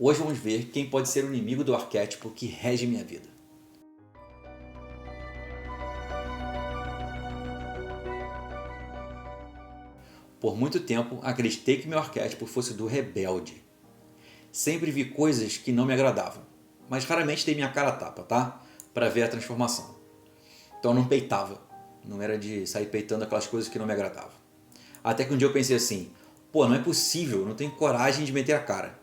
Hoje vamos ver quem pode ser o inimigo do arquétipo que rege minha vida. Por muito tempo, acreditei que meu arquétipo fosse do rebelde. Sempre vi coisas que não me agradavam, mas raramente dei minha cara a tapa, tá? Para ver a transformação. Então eu não peitava, não era de sair peitando aquelas coisas que não me agradavam. Até que um dia eu pensei assim, pô, não é possível, eu não tenho coragem de meter a cara.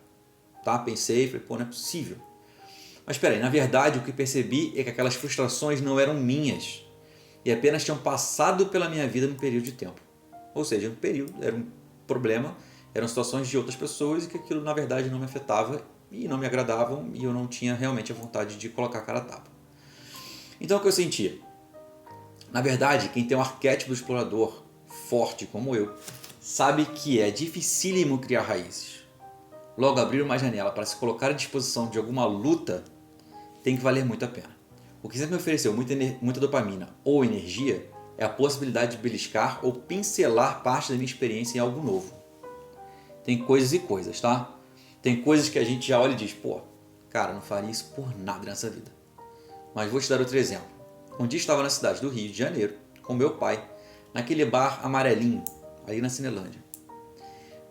Tá? Pensei, falei, pô, não é possível. Mas espera aí, na verdade o que percebi é que aquelas frustrações não eram minhas e apenas tinham passado pela minha vida num período de tempo. Ou seja, um período, era um problema, eram situações de outras pessoas e que aquilo na verdade não me afetava e não me agradavam e eu não tinha realmente a vontade de colocar a cara a tapa. Então o que eu sentia? Na verdade, quem tem um arquétipo do explorador forte como eu, sabe que é dificílimo criar raízes. Logo, abrir uma janela para se colocar à disposição de alguma luta tem que valer muito a pena. O que sempre me ofereceu muita dopamina ou energia é a possibilidade de beliscar ou pincelar parte da minha experiência em algo novo. Tem coisas e coisas, tá? Tem coisas que a gente já olha e diz, pô, cara, não faria isso por nada nessa vida. Mas vou te dar outro exemplo. Um dia estava na cidade do Rio de Janeiro com meu pai, naquele bar amarelinho, ali na Cinelândia.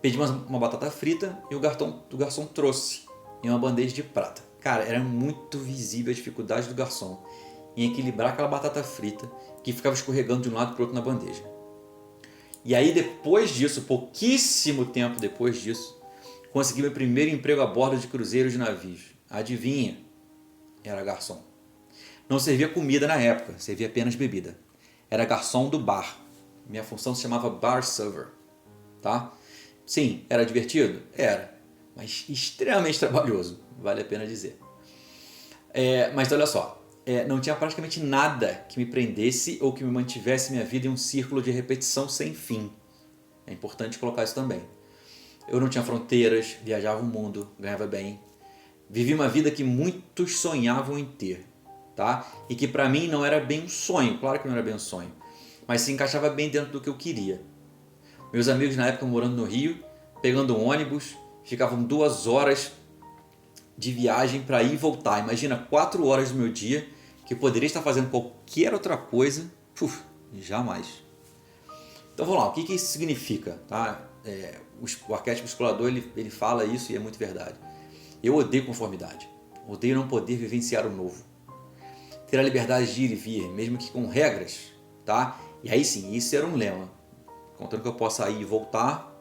Pedi uma batata frita e o garçom trouxe em uma bandeja de prata. Cara, era muito visível a dificuldade do garçom em equilibrar aquela batata frita que ficava escorregando de um lado para o outro na bandeja. E aí depois disso, pouquíssimo tempo depois disso, consegui meu primeiro emprego a bordo de cruzeiros de navios. Adivinha? Era garçom. Não servia comida na época, servia apenas bebida. Era garçom do bar. Minha função se chamava bar server, tá? Sim, era divertido? Era, mas extremamente trabalhoso, vale a pena dizer. Mas olha só, não tinha praticamente nada que me prendesse ou que me mantivesse minha vida em um círculo de repetição sem fim. É importante colocar isso também. Eu não tinha fronteiras, viajava o mundo, ganhava bem. Vivi uma vida que muitos sonhavam em ter, tá? E que pra mim não era bem um sonho, claro que não era bem um sonho, mas se encaixava bem dentro do que eu queria. Meus amigos na época morando no Rio, pegando um ônibus, ficavam 2 horas de viagem para ir e voltar. Imagina 4 horas do meu dia que eu poderia estar fazendo qualquer outra coisa. Jamais. Então vamos lá, o que isso significa? Tá? O arquétipo explorador ele fala isso e é muito verdade. Eu odeio conformidade, odeio não poder vivenciar o novo. Ter a liberdade de ir e vir, mesmo que com regras, tá? E aí sim, isso era um lema. Contando que eu possa ir e voltar,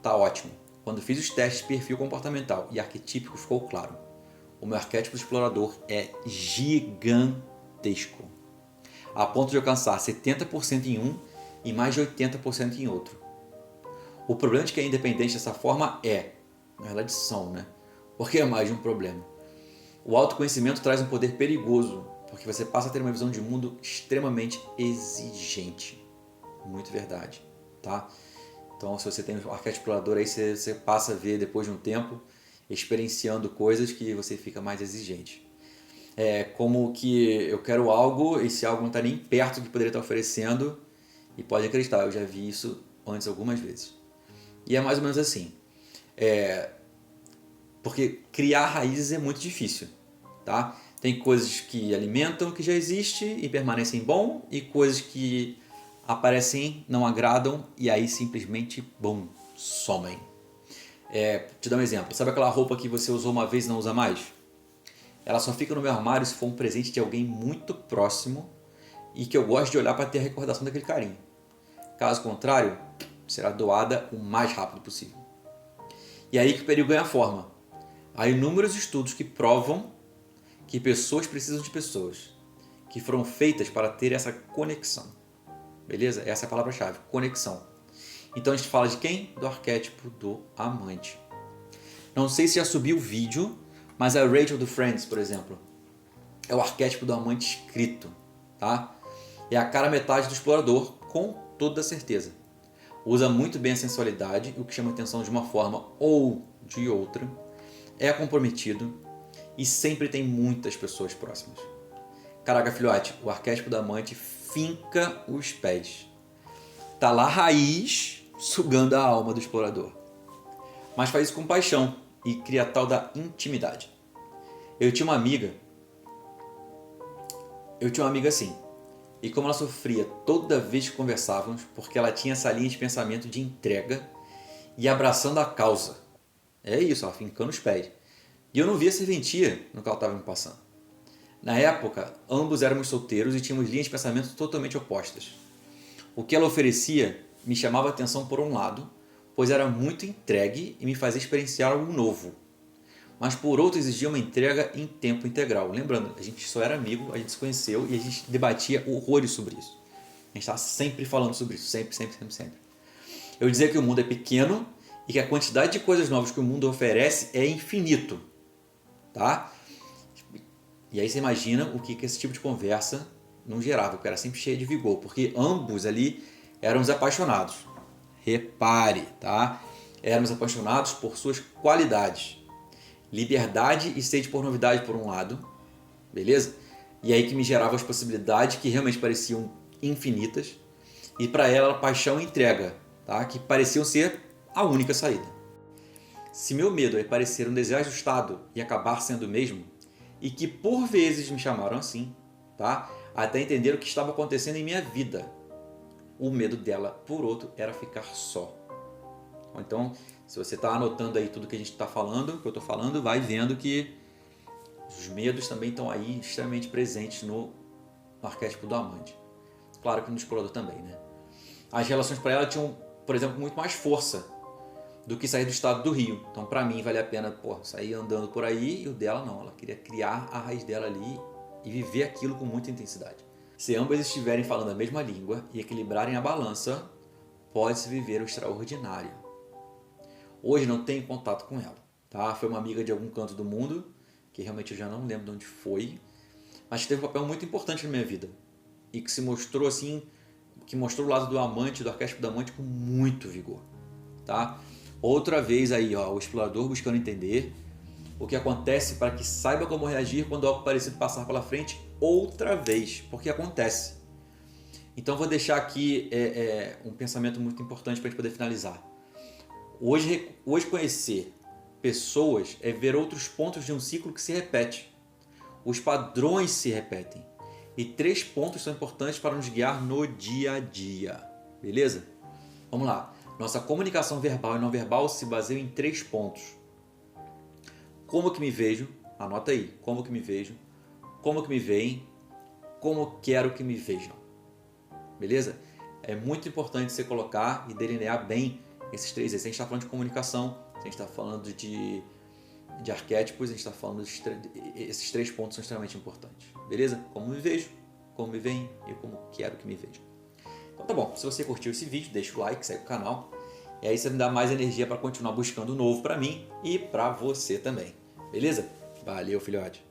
tá ótimo. Quando fiz os testes de perfil comportamental e arquetípico ficou claro. O meu arquétipo explorador é gigantesco. A ponto de alcançar 70% em um e mais de 80% em outro. O problema de quem é independente dessa forma na verdade são, né? Porque é mais de um problema. O autoconhecimento traz um poder perigoso, porque você passa a ter uma visão de mundo extremamente exigente. Muito verdade. Tá? Então, se você tem um arquétipo explorador, aí você passa a ver depois de um tempo, experienciando coisas que você fica mais exigente. É como que eu quero algo, esse algo não está nem perto do que poderia estar oferecendo, e pode acreditar, eu já vi isso antes algumas vezes. E é mais ou menos assim. Porque criar raízes é muito difícil. Tá? Tem coisas que alimentam o que já existe e permanecem bom, e coisas que aparecem, não agradam e aí simplesmente, bum, somem. Te dar um exemplo. Sabe aquela roupa que você usou uma vez e não usa mais? Ela só fica no meu armário se for um presente de alguém muito próximo e que eu gosto de olhar para ter a recordação daquele carinho. Caso contrário, será doada o mais rápido possível. E aí que o perigo ganha forma. Há inúmeros estudos que provam que pessoas precisam de pessoas que foram feitas para ter essa conexão. Beleza? Essa é a palavra-chave, conexão. Então a gente fala de quem? Do arquétipo do amante. Não sei se já subiu o vídeo, mas a Rachel do Friends, por exemplo, é o arquétipo do amante escrito, tá? É a cara metade do explorador, com toda certeza. Usa muito bem a sensualidade, o que chama atenção de uma forma ou de outra. É comprometido e sempre tem muitas pessoas próximas. Caraca, filhote, o arquétipo do amante finca os pés. Tá lá a raiz sugando a alma do explorador. Mas faz isso com paixão e cria a tal da intimidade. Eu tinha uma amiga assim, e como ela sofria toda vez que conversávamos, porque ela tinha essa linha de pensamento de entrega e abraçando a causa. É isso, ela fincando os pés. E eu não via serventia no que ela estava me passando. Na época, ambos éramos solteiros e tínhamos linhas de pensamento totalmente opostas. O que ela oferecia me chamava a atenção por um lado, pois era muito entregue e me fazia experienciar algo novo. Mas por outro exigia uma entrega em tempo integral. Lembrando, a gente só era amigo, a gente se conheceu e a gente debatia horrores sobre isso. A gente estava sempre falando sobre isso, sempre. Eu dizia que o mundo é pequeno e que a quantidade de coisas novas que o mundo oferece é infinito. Tá? E aí você imagina o que esse tipo de conversa não gerava, porque era sempre cheio de vigor, porque ambos ali éramos apaixonados. Repare, tá? Éramos apaixonados por suas qualidades. Liberdade e sede por novidade por um lado, beleza? E aí que me gerava as possibilidades que realmente pareciam infinitas. E para ela, paixão e entrega, tá? Que pareciam ser a única saída. Se meu medo é parecer um desejo ajustado e acabar sendo o mesmo, e que por vezes me chamaram assim, tá? Até entender o que estava acontecendo em minha vida. O medo dela, por outro, era ficar só. Então, se você está anotando aí tudo que a gente está falando, que eu estou falando, vai vendo que os medos também estão aí extremamente presentes no arquétipo do amante. Claro que no explorador também, né? As relações para ela tinham, por exemplo, muito mais força do que sair do estado do Rio. Então, para mim, vale a pena sair andando por aí, e o dela não. Ela queria criar a raiz dela ali e viver aquilo com muita intensidade. Se ambas estiverem falando a mesma língua e equilibrarem a balança, pode-se viver o extraordinário. Hoje não tenho contato com ela, tá? Foi uma amiga de algum canto do mundo, que realmente eu já não lembro de onde foi, mas que teve um papel muito importante na minha vida e que se mostrou assim, que mostrou o lado do amante, do arquétipo do amante com muito vigor, tá? Outra vez aí, ó, o explorador buscando entender o que acontece para que saiba como reagir quando algo parecido passar pela frente outra vez, porque acontece. Então vou deixar aqui um pensamento muito importante para a gente poder finalizar. Hoje conhecer pessoas é ver outros pontos de um ciclo que se repete. Os padrões se repetem. E 3 pontos são importantes para nos guiar no dia a dia. Beleza? Vamos lá. Nossa comunicação verbal e não verbal se baseia em 3 pontos. Como que me vejo? Anota aí. Como que me vejo? Como que me veem? Como quero que me vejam? Beleza? É muito importante você colocar e delinear bem esses 3. Se a gente está falando de comunicação, se a gente está falando de arquétipos, a gente está falando esses 3 pontos são extremamente importantes. Beleza? Como me vejo, como me veem e como quero que me vejam. Então tá bom, se você curtiu esse vídeo, deixa o like, segue o canal. E aí você me dá mais energia para continuar buscando o novo para mim e para você também. Beleza? Valeu, filhote!